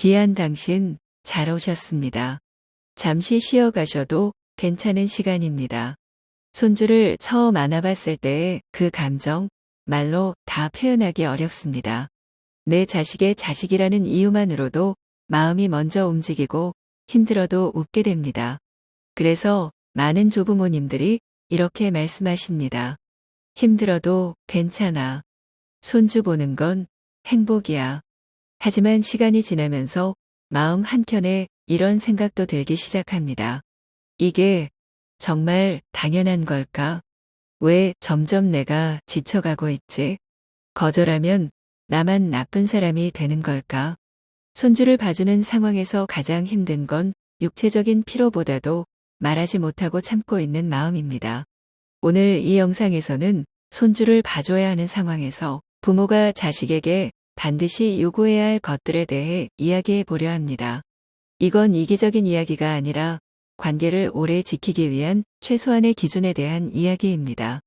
귀한 당신, 잘 오셨습니다. 잠시 쉬어 가셔도 괜찮은 시간입니다. 손주를 처음 안아봤을 때의 그 감정, 말로 다 표현하기 어렵습니다. 내 자식의 자식이라는 이유만으로도 마음이 먼저 움직이고 힘들어도 웃게 됩니다. 그래서 많은 조부모님들이 이렇게 말씀하십니다. 힘들어도 괜찮아. 손주 보는 건 행복이야. 하지만 시간이 지나면서 마음 한켠에 이런 생각도 들기 시작합니다. 이게 정말 당연한 걸까? 왜 점점 내가 지쳐가고 있지? 거절하면 나만 나쁜 사람이 되는 걸까? 손주를 봐주는 상황에서 가장 힘든 건 육체적인 피로보다도 말하지 못하고 참고 있는 마음입니다. 오늘 이 영상에서는 손주를 봐줘야 하는 상황에서 부모가 자식에게 반드시 요구해야 할 것들에 대해 이야기해 보려 합니다. 이건 이기적인 이야기가 아니라 관계를 오래 지키기 위한 최소한의 기준에 대한 이야기입니다.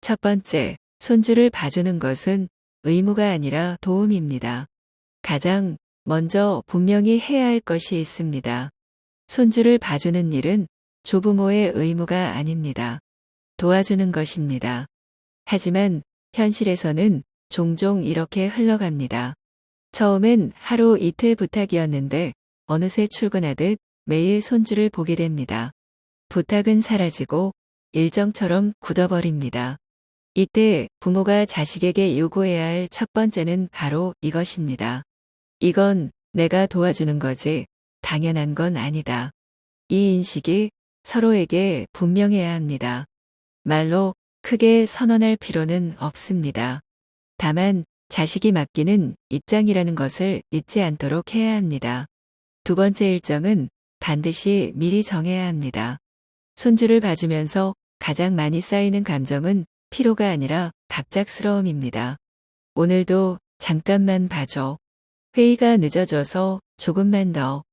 첫 번째, 손주를 봐주는 것은 의무가 아니라 도움입니다. 가장 먼저 분명히 해야 할 것이 있습니다. 손주를 봐주는 일은 조부모의 의무가 아닙니다. 도와주는 것입니다. 하지만 현실에서는 종종 이렇게 흘러갑니다. 처음엔 하루 이틀 부탁이었는데 어느새 출근하듯 매일 손주를 보게 됩니다. 부탁은 사라지고 일정처럼 굳어버립니다. 이때 부모가 자식에게 요구해야 할 첫 번째는 바로 이것입니다. 이건 내가 도와주는 거지 당연한 건 아니다. 이 인식이 서로에게 분명해야 합니다. 말로 크게 선언할 필요는 없습니다. 다만 자식이 맡기는 입장이라는 것을 잊지 않도록 해야 합니다. 두 번째 일정은 반드시 미리 정해야 합니다. 손주를 봐주면서 가장 많이 쌓이는 감정은 피로가 아니라 갑작스러움입니다. 오늘도 잠깐만 봐줘. 회의가 늦어져서 조금만 더.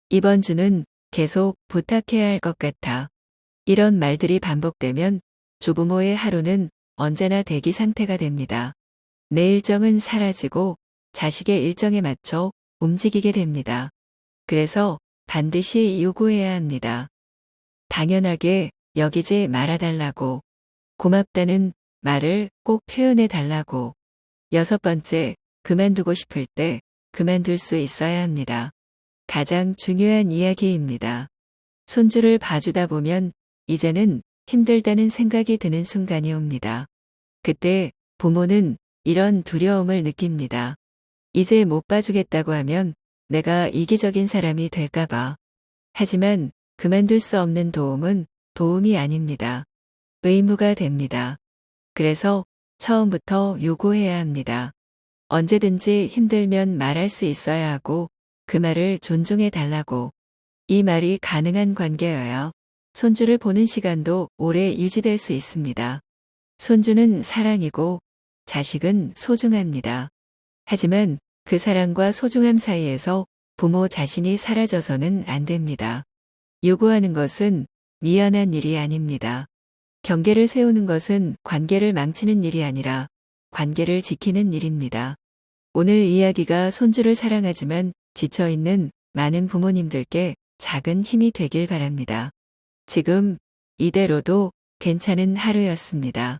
이번 주는 계속 부탁해야 할 것 같아. 이런 말들이 반복되면 조부모의 하루는 언제나 대기 상태가 됩니다. 내 일정은 사라지고 자식의 일정에 맞춰 움직이게 됩니다. 그래서 반드시 요구해야 합니다. 당연하게 여기지 말아달라고. 고맙다는 말을 꼭 표현해 달라고. 여섯 번째, 그만두고 싶을 때 그만둘 수 있어야 합니다. 가장 중요한 이야기입니다. 손주를 봐주다 보면 이제는 힘들다는 생각이 드는 순간이 옵니다. 그때 부모는 이런 두려움을 느낍니다. 이제 못 봐주겠다고 하면 내가 이기적인 사람이 될까봐. 하지만 그만둘 수 없는 도움은 도움이 아닙니다. 의무가 됩니다. 그래서 처음부터 요구해야 합니다. 언제든지 힘들면 말할 수 있어야 하고 그 말을 존중해 달라고. 이 말이 가능한 관계여야 손주를 보는 시간도 오래 유지될 수 있습니다. 손주는 사랑이고 자식은 소중합니다. 하지만 그 사랑과 소중함 사이에서 부모 자신이 사라져서는 안 됩니다. 요구하는 것은 미안한 일이 아닙니다. 경계를 세우는 것은 관계를 망치는 일이 아니라 관계를 지키는 일입니다. 오늘 이야기가 손주를 사랑하지만 지쳐있는 많은 부모님들께 작은 힘이 되길 바랍니다. 지금 이대로도 괜찮은 하루였습니다.